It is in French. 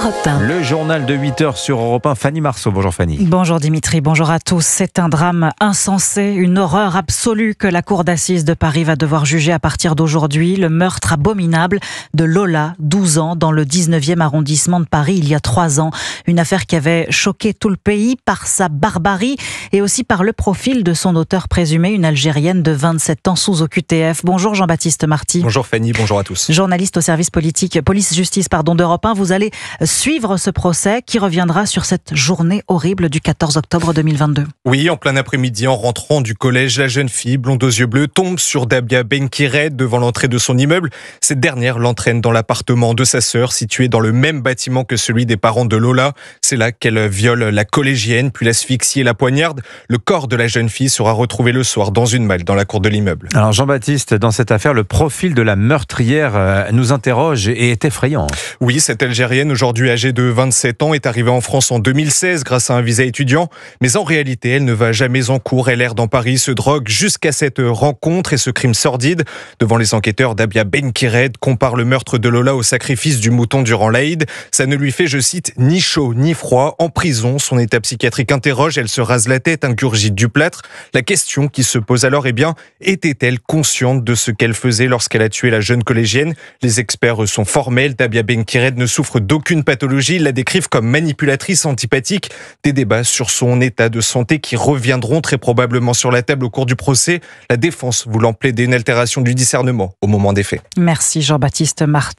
Europe 1. Le journal de 8h sur Europe 1, Fanny Marceau. Bonjour Fanny. Bonjour Dimitri, bonjour à tous. C'est un drame insensé, une horreur absolue que la cour d'assises de Paris va devoir juger à partir d'aujourd'hui. Le meurtre abominable de Lola, 12 ans, dans le 19e arrondissement de Paris il y a 3 ans. Une affaire qui avait choqué tout le pays par sa barbarie et aussi par le profil de son auteur présumé, une Algérienne de 27 ans sous OQTF. Bonjour Jean-Baptiste Marty. Bonjour Fanny, bonjour à tous. Journaliste au service police-justice d'Europe 1, vous allez suivre ce procès qui reviendra sur cette journée horrible du 14 octobre 2022. Oui, en plein après-midi, en rentrant du collège, la jeune fille, blonde aux yeux bleus, tombe sur Dabia Benkired devant l'entrée de son immeuble. Cette dernière l'entraîne dans l'appartement de sa sœur, situé dans le même bâtiment que celui des parents de Lola. C'est là qu'elle viole la collégienne, puis l'asphyxie et la poignarde. Le corps de la jeune fille sera retrouvé le soir dans une malle dans la cour de l'immeuble. Alors Jean-Baptiste, dans cette affaire, le profil de la meurtrière nous interroge et est effrayant. Oui, cette Algérienne, aujourd'hui âgée de 27 ans, est arrivée en France en 2016 grâce à un visa étudiant. Mais en réalité, elle ne va jamais en cours. Elle erre dans Paris, se drogue jusqu'à cette rencontre et ce crime sordide. Devant les enquêteurs, Dabia Benkired compare le meurtre de Lola au sacrifice du mouton durant l'Aïd. Ça ne lui fait, je cite, ni chaud ni froid. En prison, son état psychiatrique interroge. Elle se rase la tête, ingurgite du plâtre. La question qui se pose alors, était-elle consciente de ce qu'elle faisait lorsqu'elle a tué la jeune collégienne? Les experts sont formels. Dabia Benkired ne souffre d'aucune pathologie. Ils la décrivent comme manipulatrice, antipathique. Des débats sur son état de santé qui reviendront très probablement sur la table au cours du procès. La défense voulant plaider une altération du discernement au moment des faits. Merci Jean-Baptiste Marty.